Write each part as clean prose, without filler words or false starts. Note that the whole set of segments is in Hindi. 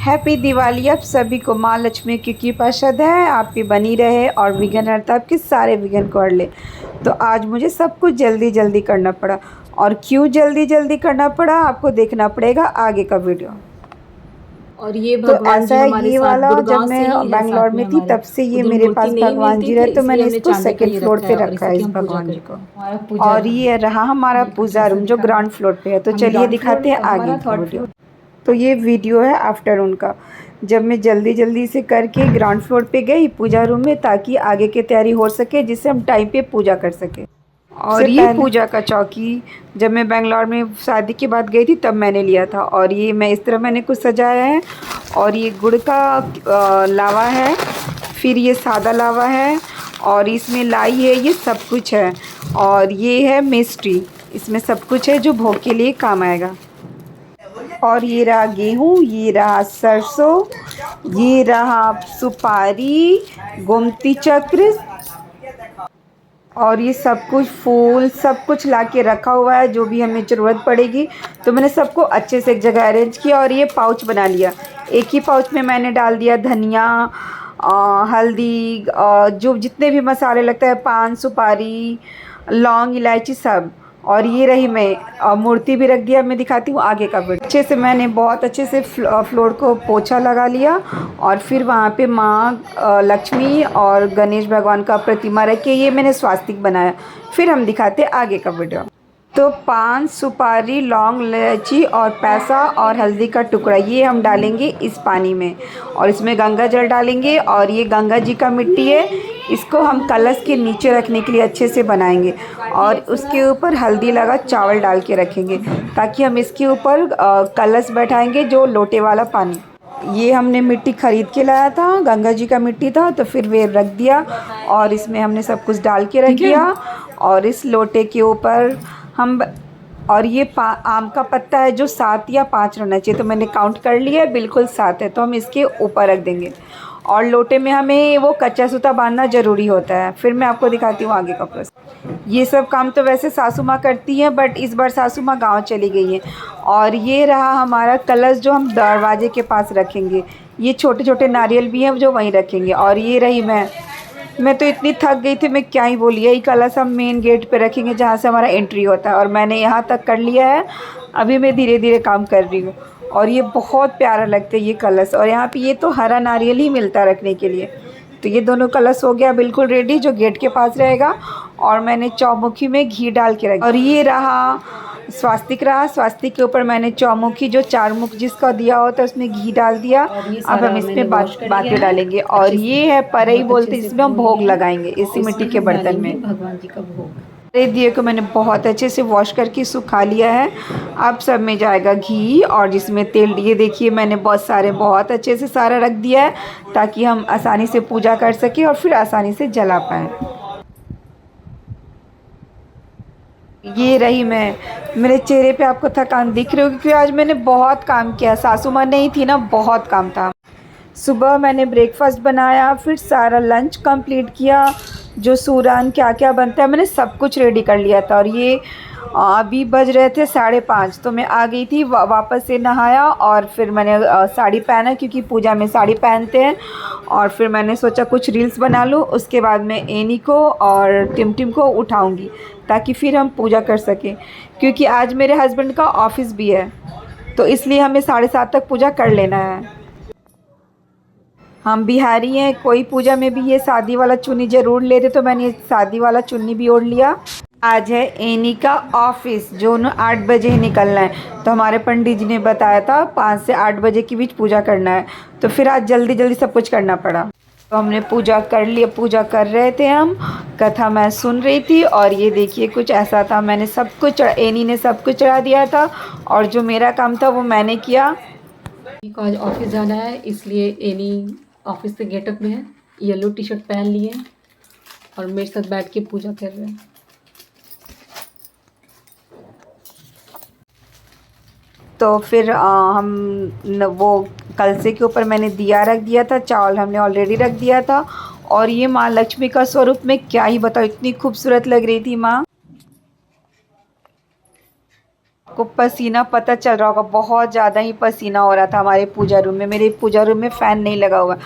हैप्पी दिवाली आप सभी को। माँ लक्ष्मी की कृपा सदा है आप पे बनी रहे और विघ्नहर्ता आपके सारे विघ्न कर ले। तो आज मुझे सब कुछ जल्दी जल्दी करना पड़ा, और क्यों जल्दी जल्दी करना पड़ा आपको देखना पड़ेगा आगे का वीडियो। और ये तो भगवान ऐसा जी है, हमारे ये साथ वाला जब गुड़गांव से मैं ही है, बैंगलोर साथ में में थी हमारे तब से ये उधर मेरे मूर्ति पास नहीं भगवान मिलती जी थी, रहे, तो इसलिए मैंने हमने इसको चांदी का सेकंड ये फ्लोर रखा पे है और रखा इसी है की इस हम पूजा भगवान जी करते को। हैं। हमारा पूजा और ये रहा हमारा ये कुछ पूजा ऐसा रूम जो दिखा है। ग्राउंड फ्लोर पे है। तो हम चलिए ग्राउंड फ्लोर, दिखाते हैं आगे हमारा की थर्ड वीडियो। फ्लोर। तो ये वीडियो है आफ्टरनून का, जब मैं जल्दी जल्दी से करके ग्राउंड फ्लोर पे गई पूजा रूम में, ताकि आगे की तैयारी हो सके जिससे हम टाइम पे पूजा कर सके। और ये पूजा का चौकी जब मैं बेंगलोर में शादी के बाद गई थी तब मैंने लिया था। और ये मैं इस तरह मैंने कुछ सजाया है। और ये गुड़ का लावा है, फिर ये सादा लावा है, और इसमें लाई है, ये सब कुछ है। और ये है मिस्ट्री, इसमें सब कुछ है जो भोग के लिए काम आएगा। और ये रहा गेहूँ, ये रहा सरसों, ये रहा सुपारी, गोमती चक्र, और ये सब कुछ फूल सब कुछ ला के रखा हुआ है जो भी हमें ज़रूरत पड़ेगी। तो मैंने सबको अच्छे से एक जगह अरेंज किया और ये पाउच बना लिया। एक ही पाउच में मैंने डाल दिया धनिया, हल्दी, जो जितने भी मसाले लगते हैं, पान सुपारी, लौंग इलायची सब। और ये रही मैं मूर्ति भी रख दिया। मैं दिखाती हूँ आगे का वीडियो। अच्छे से मैंने बहुत अच्छे से फ्लोर को पोछा लगा लिया, और फिर वहाँ पे माँ लक्ष्मी और गणेश भगवान का प्रतिमा रख के ये मैंने स्वास्तिक बनाया। फिर हम दिखाते आगे का वीडियो। तो पान सुपारी लौंग इलायची और पैसा और हल्दी का टुकड़ा ये हम डालेंगे इस पानी में, और इसमें गंगा जल डालेंगे। और ये गंगा जी का मिट्टी है, इसको हम कलश के नीचे रखने के लिए अच्छे से बनाएंगे। और उसके ऊपर हल्दी लगा चावल डाल के रखेंगे, ताकि हम इसके ऊपर कलश बैठाएंगे जो लोटे वाला पानी। ये हमने मिट्टी ख़रीद के लाया था, गंगा जी का मिट्टी था, तो फिर वे रख दिया और इसमें हमने सब कुछ डाल के रख दिया। और इस लोटे के ऊपर हम, और ये आम का पत्ता है जो 7 या 5 रहना चाहिए, तो मैंने काउंट कर लिया है, बिल्कुल 7 है, तो हम इसके ऊपर रख देंगे। और लोटे में हमें वो कच्चा सूता बांधना ज़रूरी होता है। फिर मैं आपको दिखाती हूँ आगे का प्रोसेस। ये सब काम तो वैसे सासू माँ करती हैं, बट इस बार सासू माँ गाँव चली गई हैं। और ये रहा हमारा कलश जो हम दरवाजे के पास रखेंगे। ये छोटे छोटे नारियल भी हैं जो वहीं रखेंगे। और ये रही मैं तो इतनी थक गई थी, मैं क्या ही बोली। यही कलश हम मेन गेट पे रखेंगे जहाँ से हमारा एंट्री होता है, और मैंने यहाँ तक कर लिया है। अभी मैं धीरे धीरे काम कर रही हूँ। और ये बहुत प्यारा लगता है ये कलश। और यहाँ पे ये तो हरा नारियल ही मिलता है रखने के लिए। तो ये दोनों कलश हो गया बिल्कुल रेडी, जो गेट के पास रहेगा। और मैंने चौमुखी में घी डाल के रखा। और ये रहा स्वास्तिक रहा, स्वास्तिक के ऊपर मैंने चौमुखी जो 4 मुख जिसका दिया होता है उसमें घी डाल दिया। अब हम इसमें बातें डालेंगे। और ये है परई बोलते, इसमें हम भोग लगाएंगे इसी मिट्टी के बर्तन में। भगवान जी का भोग दिए को मैंने बहुत अच्छे से वॉश करके सुखा लिया है। अब सब में जाएगा घी, और जिसमें तेल, ये देखिए मैंने बहुत अच्छे से सारा रख दिया है, ताकि हम आसानी से पूजा कर सकें और फिर आसानी से जला पाएँ। ये रही मैं, मेरे चेहरे पे आपको थकान दिख रही होगी क्योंकि आज मैंने बहुत काम किया। सासू माँ नहीं थी ना, बहुत काम था। सुबह मैंने ब्रेकफास्ट बनाया, फिर सारा लंच कंप्लीट किया। जो सूरन क्या क्या बनता है मैंने सब कुछ रेडी कर लिया था। और ये अभी बज रहे थे 5:30, तो मैं आ गई थी। वापस से नहाया और फिर मैंने साड़ी पहना, क्योंकि पूजा में साड़ी पहनते हैं। और फिर मैंने सोचा कुछ रील्स बना लूँ, उसके बाद मैं एनी को और टिम को उठाऊँगी, ताकि फिर हम पूजा कर सकें। क्योंकि आज मेरे हस्बैंड का ऑफिस भी है, तो इसलिए हमें 7:30 तक पूजा कर लेना है। हम बिहारी हैं, कोई पूजा में भी ये शादी वाला चुन्नी ज़रूर लेते, तो मैंने ये शादी वाला चुन्नी भी ओढ़ लिया। आज है एनी का ऑफिस, जो न 8 बजे ही निकलना है। तो हमारे पंडित जी ने बताया था 5 से 8 बजे के बीच पूजा करना है, तो फिर आज जल्दी जल्दी सब कुछ करना पड़ा। तो हमने पूजा कर लिया, पूजा कर रहे थे हम, कथा मैं सुन रही थी। और ये देखिए कुछ ऐसा था, मैंने सब कुछ, एनी ने सब कुछ चढ़ा दिया था, और जो मेरा काम था वो मैंने किया। आज ऑफिस जाना है, इसलिए एनी ऑफिस से गेटअप में है, येलो टी शर्ट पहन लिए हैं और मेरे साथ बैठ के पूजा कर रहे हैं। तो फिर वो कलसे के ऊपर मैंने दिया रख दिया था, चावल हमने ऑलरेडी रख दिया था। और ये माँ लक्ष्मी का स्वरूप मैं क्या ही बताऊँ, इतनी खूबसूरत लग रही थी माँ। को पसीना पता चल रहा होगा, बहुत ज़्यादा ही पसीना हो रहा था हमारे पूजा रूम में। मेरे पूजा रूम में फ़ैन नहीं लगा हुआ।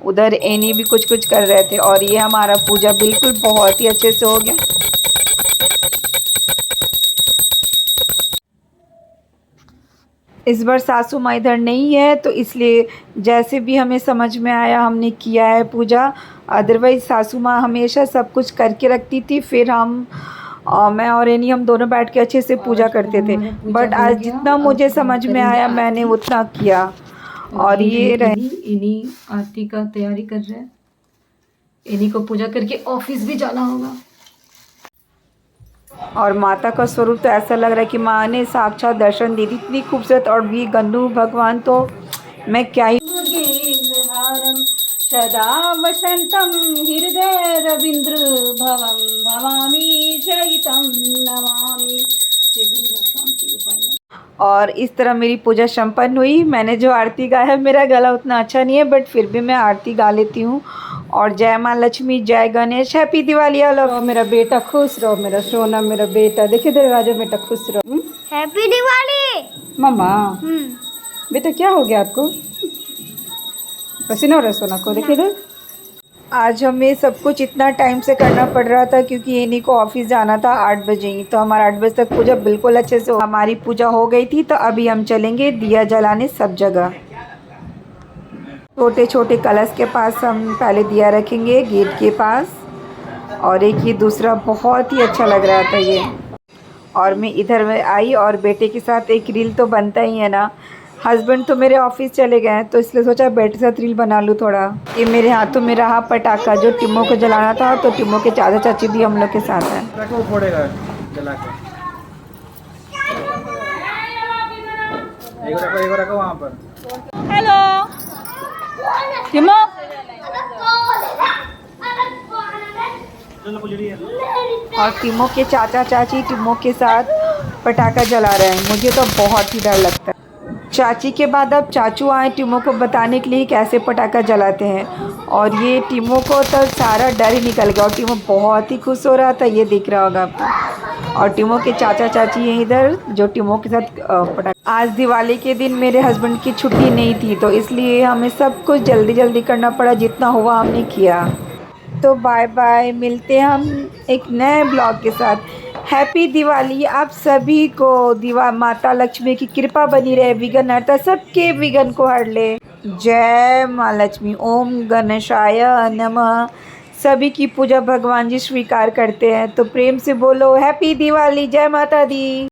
उधर एनी भी कुछ कुछ कर रहे थे और ये हमारा पूजा बिल्कुल बहुत ही अच्छे से हो गया। इस बार सासू माँ इधर नहीं है तो इसलिए जैसे भी हमें समझ में आया हमने किया है पूजा। अदरवाइज़ सासू माँ हमेशा सब कुछ करके रखती थी, फिर मैं और एनी हम दोनों बैठ के अच्छे से पूजा करते थे। बट आज जितना मुझे समझ में आया मैंने उतना किया। और ये रहे इन्हीं आरती का तैयारी कर रहे हैं। इन्हीं को पूजा करके ऑफिस भी जाना होगा। और माता का स्वरूप तो ऐसा लग रहा है कि माँ ने साक्षात दर्शन दी थी, इतनी खूबसूरत। और भी गन्नू भगवान तो मैं क्या ही सदा वसंतम हृदय रविंद्र भवम भवामी चैतम नमामि। और इस तरह मेरी पूजा संपन्न हुई। मैंने जो आरती गाया है, मेरा गला उतना अच्छा नहीं है बट फिर भी मैं आरती गा लेती हूँ। और जय माँ लक्ष्मी, जय Ganesh, happy Diwali all of. मेरा बेटा खुश रहो, मेरा सोना, मेरा बेटा। देखिए दरवाजा, बेटा खुश रहो। हैप्पी दिवाली मम्मा बेटा क्या हो गया आपको? पसीना हो रहा है सोना को, देखिए इधर। आज हमें सब कुछ इतना टाइम से करना पड़ रहा था क्योंकि इन्हीं को ऑफिस जाना था 8 बजे ही। तो हमारा 8 बजे तक पूजा बिल्कुल अच्छे से हमारी पूजा हो गई थी। तो अभी हम चलेंगे दिया जलाने सब जगह। छोटे छोटे कलश के पास हम पहले दिया रखेंगे, गेट के पास। और एक ये दूसरा बहुत ही अच्छा लग रहा था ये। और मैं इधर में आई और बेटे के साथ एक रील तो बनता ही है ना। हस्बैंड तो मेरे ऑफिस चले गए हैं तो इसलिए सोचा बेटे के साथ रील बना लूँ थोड़ा। ये मेरे हाथों में रहा पटाखा जो टिमो को जलाना था। तो टिमो के चाचा चाची भी हम लोग के साथ हैं। एक रखो वहाँ पर। हेलो टिमो। और टिमो के चाचा चाची टिमो के साथ पटाखा जला रहे हैं। मुझे तो बहुत ही डर लगता है। चाची के बाद अब चाचू आए टिमो को बताने के लिए कैसे पटाखा जलाते हैं। और ये टिमो को तो सारा डर ही निकल गया और टिमो बहुत ही खुश हो रहा था, ये दिख रहा होगा आपको। और टिमो के चाचा चाची हैं इधर जो टिमो के साथ पटाखा। आज दिवाली के दिन मेरे हस्बैंड की छुट्टी नहीं थी तो इसलिए हमें सब कुछ जल्दी जल्दी करना पड़ा, जितना हुआ हमने किया। तो बाय बाय, मिलते हैं हम एक नए ब्लॉग के साथ। हैप्पी दिवाली आप सभी को। माता लक्ष्मी की कृपा बनी रहे, विघ्न हरता सबके विघ्न को हर ले। जय माँ लक्ष्मी, ओम गणेशाय नमः। सभी की पूजा भगवान जी स्वीकार करते हैं तो प्रेम से बोलो हैप्पी दिवाली, जय माता दी।